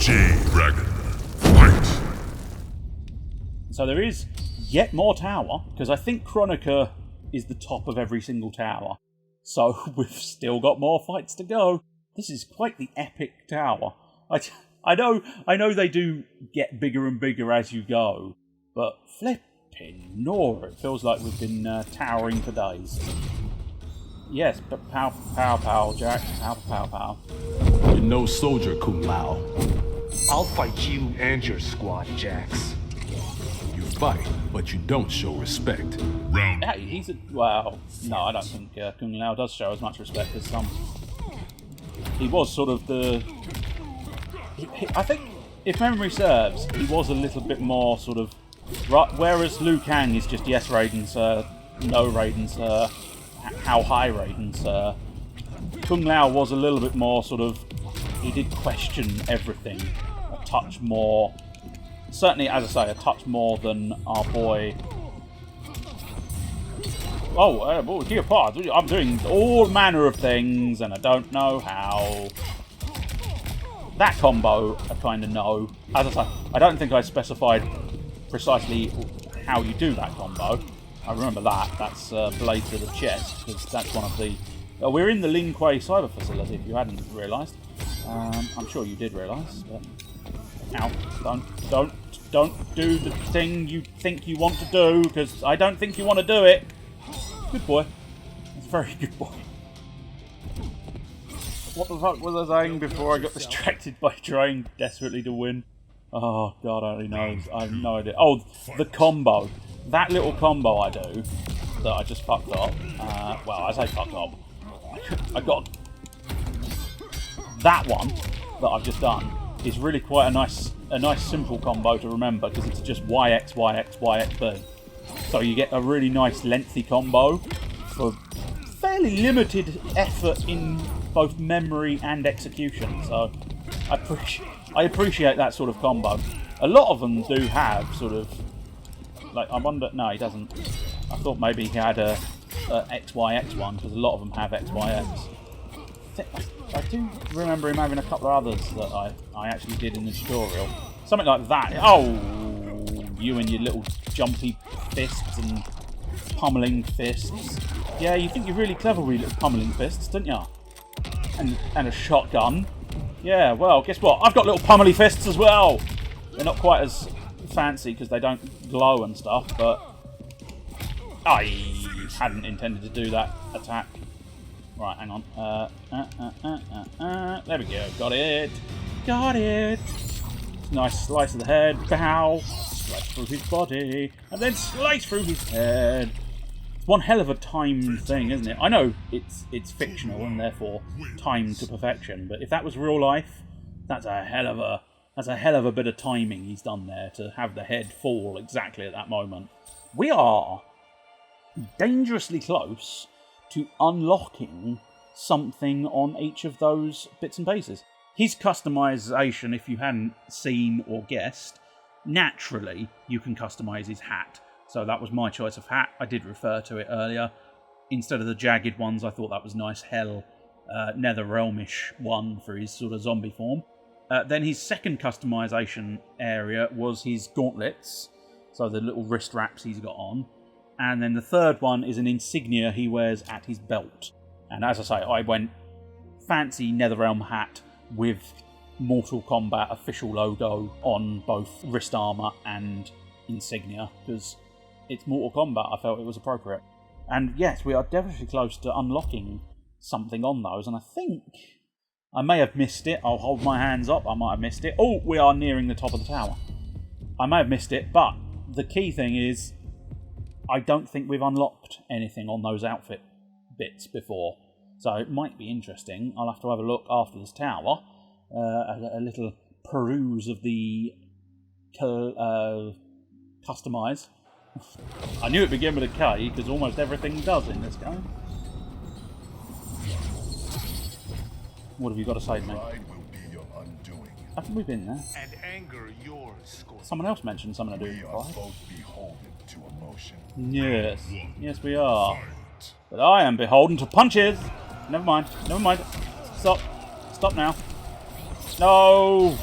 G-Dragon, fight! So there is yet more tower, because I think Chronica is the top of every single tower. So we've still got more fights to go. This is quite the epic tower. I know they do get bigger and bigger as you go, but flipping Nora, it feels like we've been towering for days. Yes, but pow, Jack. Pow. You're no soldier, Kung Lao. I'll fight you and your squad, Jax. You fight, but you don't show respect. Round Yeah, well, no, I don't think Kung Lao does show as much respect as some. He was sort of I think, if memory serves, he was a little bit more sort of. Right, whereas Liu Kang is just yes, Raiden, sir, no, Raiden, sir, how high, Raiden, sir. Kung Lao was a little bit more sort of. He did question everything a touch more. Certainly, as I say, a touch more than our boy. Oh, dear pardon, I'm doing all manner of things and I don't know how. That combo, I kind of know. As I say, I don't think I specified precisely how you do that combo. I remember that. That's Blade to the chest, because that's one of the... we're in the Lin Kuei cyber facility, if you hadn't realised. I'm sure you did realise, but... Ow, don't do the thing you think you want to do, because I don't think you want to do it. Good boy. That's a very good boy. What the fuck was I saying before I got distracted by trying desperately to win? Oh god, only knows. I have no idea. Oh, the combo. That little combo I do, that I just fucked up. Well, I say fucked up. I got... That one that I've just done is really quite a nice simple combo to remember, because it's just YX, YX, YXB. So you get a really nice lengthy combo for fairly limited effort in both memory and execution. So I appreciate that sort of combo. A lot of them do have sort of like, I wonder. No, he doesn't. I thought maybe he had a XYX one, because a lot of them have XYX. I do remember him having a couple of others that I actually did in the tutorial. Something like that. Oh, you and your little jumpy fists and pummeling fists. Yeah, you think you're really clever with your little pummeling fists, don't you? And a shotgun. Yeah, well, guess what? I've got little pummely fists as well. They're not quite as fancy because they don't glow and stuff, but I hadn't intended to do that attack. Right, hang on. There we go. Got it. Got it. Nice slice of the head. Bow. Slice through his body. And then slice through his head. It's one hell of a timed thing, isn't it? I know it's fictional and therefore timed to perfection, but if that was real life, that's a hell of a bit of timing he's done there to have the head fall exactly at that moment. We are dangerously close to unlocking something on each of those bits and pieces. His customization, if you hadn't seen or guessed, naturally you can customize his hat. So that was my choice of hat. I did refer to it earlier. Instead of the jagged ones, I thought that was nice hell, Netherrealmish one for his sort of zombie form. Then his second customization area was his gauntlets, so the little wrist wraps he's got on. And then the third one is an insignia he wears at his belt. And as I say, I went fancy Netherrealm hat with Mortal Kombat official logo on both wrist armour and insignia, because it's Mortal Kombat. I felt it was appropriate. And yes, we are definitely close to unlocking something on those, and I think I may have missed it. I'll hold my hands up. I might have missed it. Oh, we are nearing the top of the tower. I may have missed it, but the key thing is I don't think we've unlocked anything on those outfit bits before. So it might be interesting. I'll have to have a look after this tower. A little peruse of the customize. I knew it began with a K because almost everything does in this game. What have you got to say to me? Haven't we been there? And anger yours, Scorpion. Someone else mentioned something to do with pride. both beholden to emotion. Yes. Yes, we are. But I am beholden to punches. Never mind. Never mind. Stop. Stop now. No.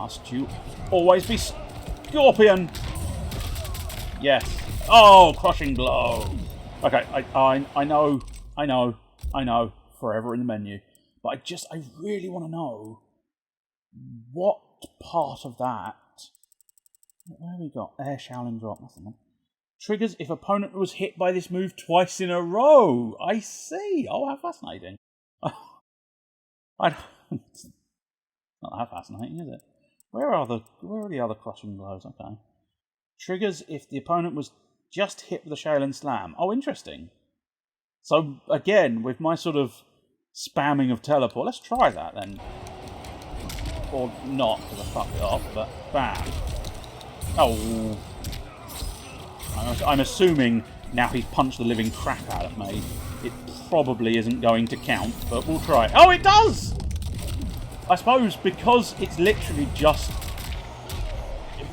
Must you always be Scorpion? Yes. Oh, crushing blow. Okay, I know. Forever in the menu. But I really want to know what part of that. Where have we got? Air Shaolin drop. That's the one. Triggers if opponent was hit by this move twice in a row. I see. Oh, how fascinating. It's not that fascinating, is it? Where are the other crushing blows? Okay. Triggers if the opponent was just hit with a Shaolin Slam. Oh, interesting. So, again, with my sort of spamming of teleport, let's try that then. Or not, because I fucked it off, but bam. Oh. I'm assuming now he's punched the living crap out of me. It probably isn't going to count, but we'll try. Oh, it does! I suppose because it's literally just...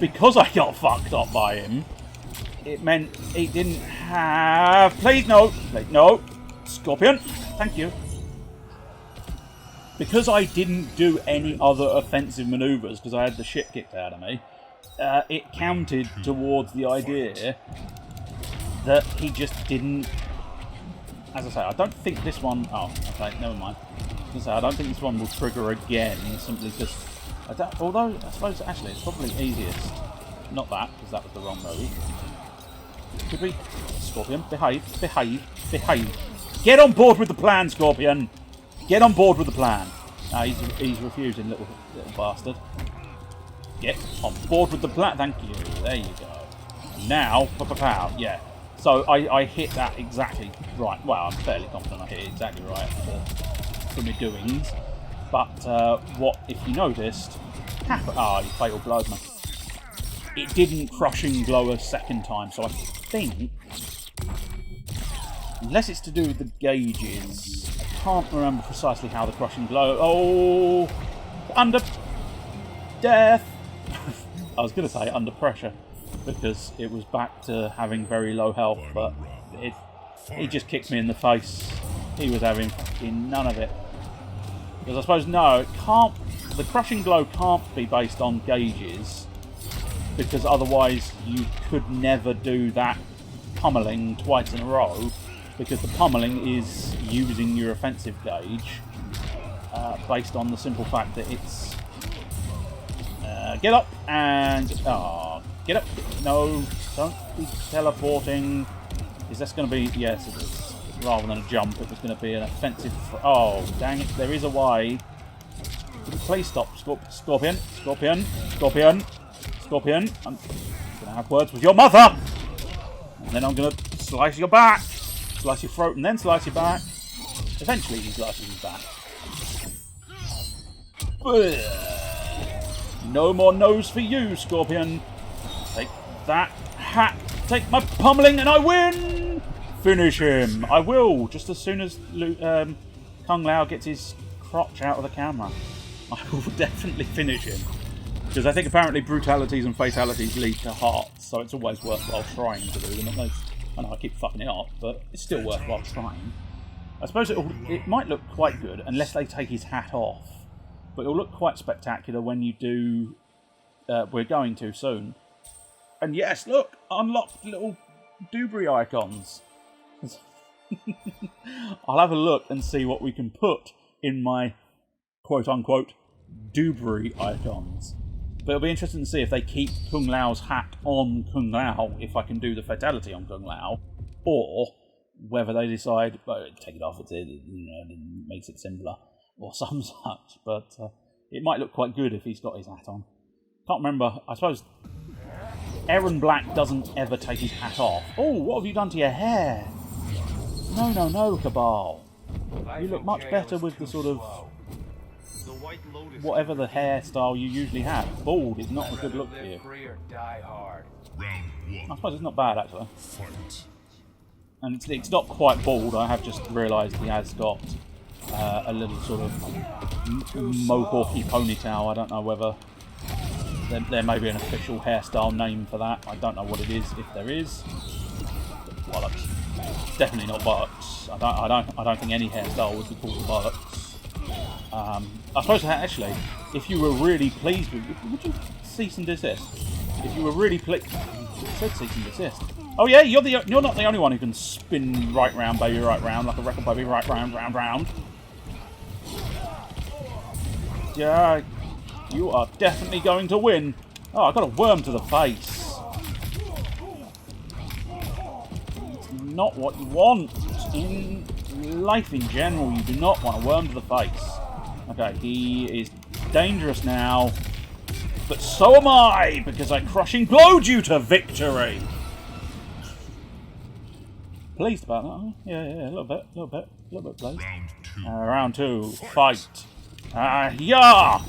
Because I got fucked up by him, it meant he didn't have... Please, no. Please, no. Scorpion. Thank you. Because I didn't do any other offensive manoeuvres, because I had the shit kicked out of me, it counted towards the idea that he just didn't... As I say, I don't think this one... Oh, okay, never mind. I don't think this one will trigger again, simply because... Although, I suppose, actually, it's probably easiest. Not that, because that was the wrong move. Could we... Scorpion, behave, behave, behave. Get on board with the plan, Scorpion! Get on board with the plan. No, he's refusing, little bastard. Get on board with the plan. Thank you. There you go. Now, pow. Yeah. So I hit that exactly right. Well, I'm fairly confident I hit it exactly right for my doings. But what, if you noticed, happened? Ah, he fatal blowed me. It didn't crushing blow a second time, so I think, unless it's to do with the gauges, I can't remember precisely how the crushing blow. Oh, under death. I was going to say under pressure, because it was back to having very low health, but he just kicked me in the face. He was having fucking none of it. Because I suppose, no, it can't, the crushing blow can't be based on gauges, because otherwise you could never do that pummeling twice in a row, because the pummeling is using your offensive gauge, based on the simple fact that it's get up and get up. No, don't be teleporting. Is this going to be? Yes, it is. Rather than a jump, it was going to be an offensive. Oh, dang it! There is a way. Please stop, Scorpion, Scorpion, Scorpion, Scorpion. I'm going to have words with your mother, and then I'm going to slice your back, slice your throat, and then slice your back. Eventually, he slices his back. No more nose for you, Scorpion. Take that hat. Take my pummeling and I win! Finish him. I will, just as soon as Kung Lao gets his crotch out of the camera. I will definitely finish him. Because I think apparently brutalities and fatalities lead to hearts, so it's always worthwhile trying to do them at least. I know I keep fucking it up, but it's still worthwhile trying. I suppose it might look quite good unless they take his hat off. But it'll look quite spectacular when you do... we're going to soon. And yes, look! Unlocked little DoBerry icons. I'll have a look and see what we can put in my quote-unquote DoBerry icons. But it'll be interesting to see if they keep Kung Lao's hat on Kung Lao, if I can do the fatality on Kung Lao, or whether they decide, well, take it off, it makes it simpler. Or some such, but it might look quite good if he's got his hat on. Can't remember, I suppose Aaron Black doesn't ever take his hat off. Oh, what have you done to your hair? No, Cabal. You look much better with the sort of whatever the hairstyle you usually have. Bald is not a good look for you. I suppose it's not bad actually. And it's not quite bald, I have just realised he has got a little sort of mohawky ponytail. I don't know whether there may be an official hairstyle name for that. I don't know what it is, if there is. Bollocks. Definitely not bollocks. I don't think any hairstyle would be called bollocks. I suppose actually, if you were really pleased with it, would you cease and desist? If you were really pleased, it said cease and desist. Oh yeah, you're not the only one who can spin right round, baby, right round, like a record, baby, right round, round, round. Yeah, you are definitely going to win. Oh, I got a worm to the face. It's not what you want in life in general. You do not want a worm to the face. Okay, he is dangerous now, but so am I, because I crushing blowed you to victory. Pleased about that, huh? Yeah, a little bit pleased. Round 2. Round 2, fight. Yeah!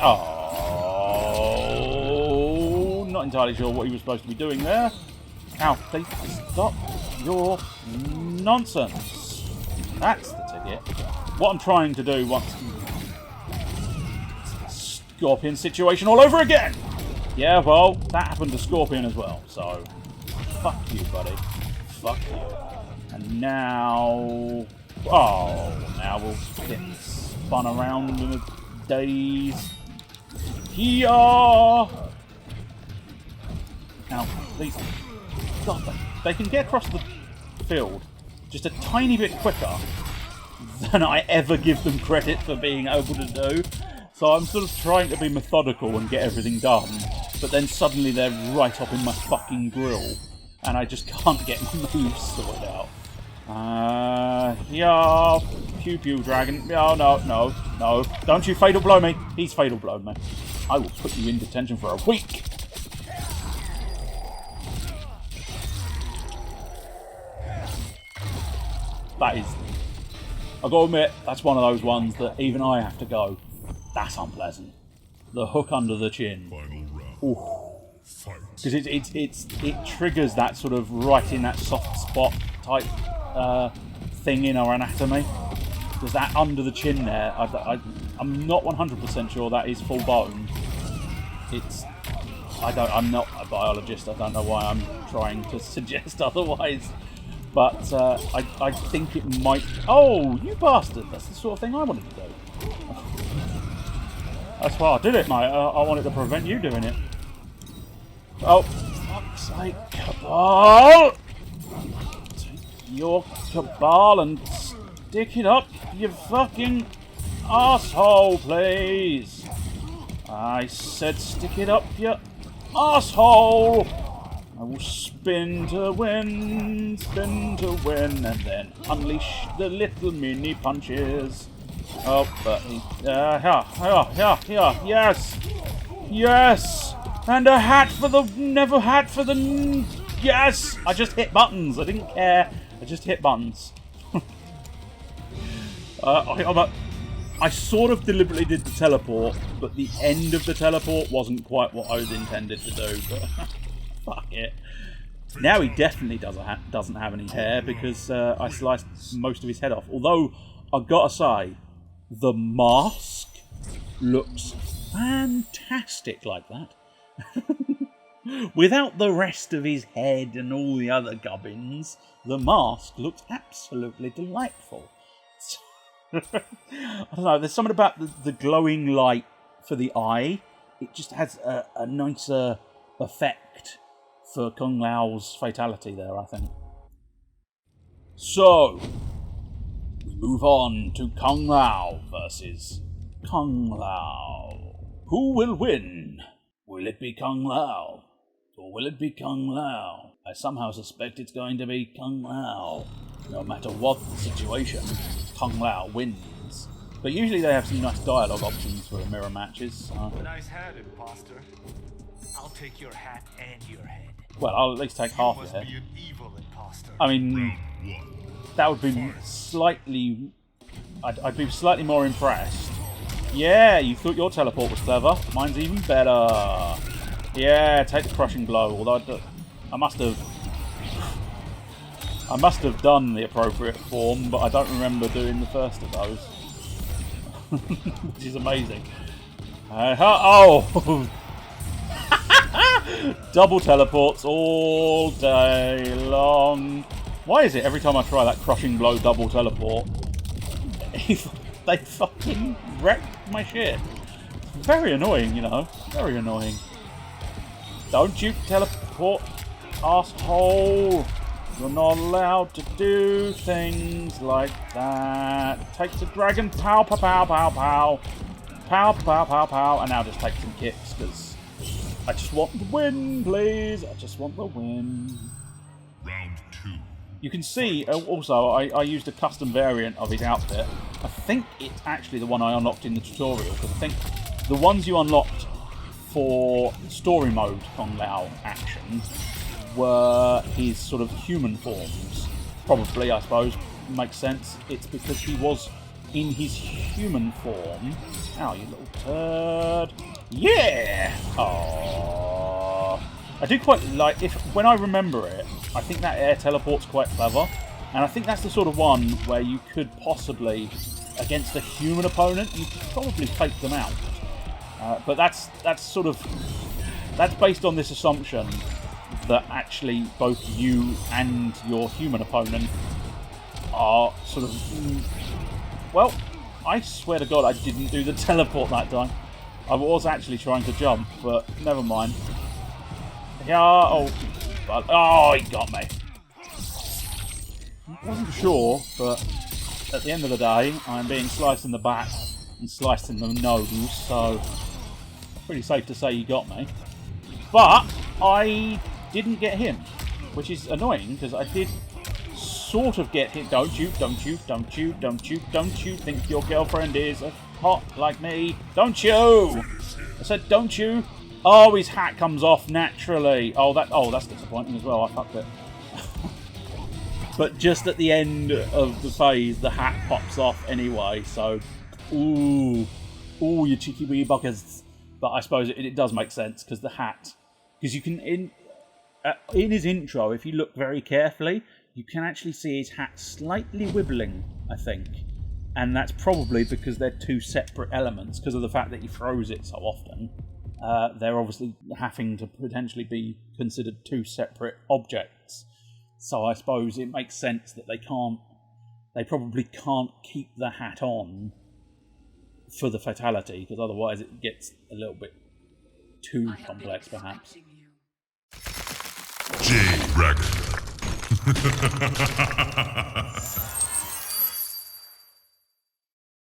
Oh, not entirely sure what he was supposed to be doing there. Ow, please stop your nonsense. That's the ticket. What I'm trying to do once... Scorpion situation all over again! Yeah, well, that happened to Scorpion as well, so... Fuck you, buddy. Fuck you. And now... Oh, now we'll get spun around in a daze. Here! Now, please... God, they can get across the field just a tiny bit quicker than I ever give them credit for being able to do. So I'm sort of trying to be methodical and get everything done, but then suddenly they're right up in my fucking grill, and I just can't get my moves sorted out. Yeah, pew pew dragon. Oh, no. Don't you fatal blow me. He's fatal blowed me. I will put you in detention for a week. That is, I've got to admit, that's one of those ones that even I have to go, that's unpleasant. The hook under the chin. Final round. Because it triggers that sort of right in that soft spot type thing in our anatomy. Because that under the chin there, I'm not 100% sure that is full bone. I'm not a biologist, I don't know why I'm trying to suggest otherwise. But I think it might... Oh, you bastard! That's the sort of thing I wanted to do. That's why I did it, mate. I wanted to prevent you doing it. Oh, fuck's sake, Cabal! Take your Cabal and stick it up, you fucking asshole, please. I said stick it up, you asshole! I will spin to win, and then unleash the little mini punches. Oh, but yes, and a hat for the yes. I just hit buttons. I didn't care. I just hit buttons. I sort of deliberately did the teleport, but the end of the teleport wasn't quite what I was intended to do. But fuck it. Now he definitely doesn't have any hair because I sliced most of his head off. Although, I've got to say, the mask looks fantastic like that. Without the rest of his head and all the other gubbins, the mask looks absolutely delightful. I don't know, there's something about the glowing light for the eye. It just has a nicer effect for Kung Lao's fatality there, I think. So, we move on to Kung Lao versus Kung Lao. Who will win? Will it be Kung Lao? Or will it be Kung Lao? I somehow suspect it's going to be Kung Lao. No matter what the situation, Kung Lao wins. But usually they have some nice dialogue options for mirror matches. Nice hat, imposter. I'll take your hat and your head. Well, I'll at least take half the head. Be an evil imposter. I mean, that would be slightly... I'd be slightly more impressed. Yeah, you thought your teleport was clever. Mine's even better. Yeah, take the crushing blow. Although I must have done the appropriate form, but I don't remember doing the first of those. Which is amazing. Oh! Double teleports all day long. Why is it every time I try that crushing blow double teleport, they fucking wreck my shit. Very annoying, you know. Very annoying. Don't you teleport, asshole. You're not allowed to do things like that. Take the dragon, pow, pow, pow, pow, pow. Pow, pow, pow, pow. And now just take some kicks, because I just want the win, please. I just want the win. Round 2. You can see, also, I used a custom variant of his outfit. I think it's actually the one I unlocked in the tutorial, because I think the ones you unlocked for story mode Kung Lao action were his sort of human forms. Probably, I suppose, makes sense. It's because he was in his human form. Ow, you little turd. Yeah! Aww. I do quite like, when I remember it, I think that air teleport's quite clever. And I think that's the sort of one where you could possibly, against a human opponent, you could probably take them out. But that's based on this assumption that actually both you and your human opponent are sort of... Well, I swear to God I didn't do the teleport that time. I was actually trying to jump, but never mind. Yeah, oh, he got me. I wasn't sure, but at the end of the day, I'm being sliced in the back and sliced in the nose, so pretty safe to say he got me. But I didn't get him, which is annoying, because I did sort of get him. Don't you think your girlfriend is hot like me? Don't you? I said, don't you? Oh, his hat comes off naturally. Oh, that's disappointing as well. I fucked it. But just at the end of the phase, the hat pops off anyway. So, ooh, you cheeky wee buggers. But I suppose it does make sense, because the hat, because you can in his intro, if you look very carefully, you can actually see his hat slightly wibbling, I think. And that's probably because they're two separate elements, because of the fact that he throws it so often. They're obviously having to potentially be considered two separate objects. So I suppose it makes sense that they probably can't keep the hat on for the fatality, because otherwise it gets a little bit too complex, perhaps. Jade Dragon.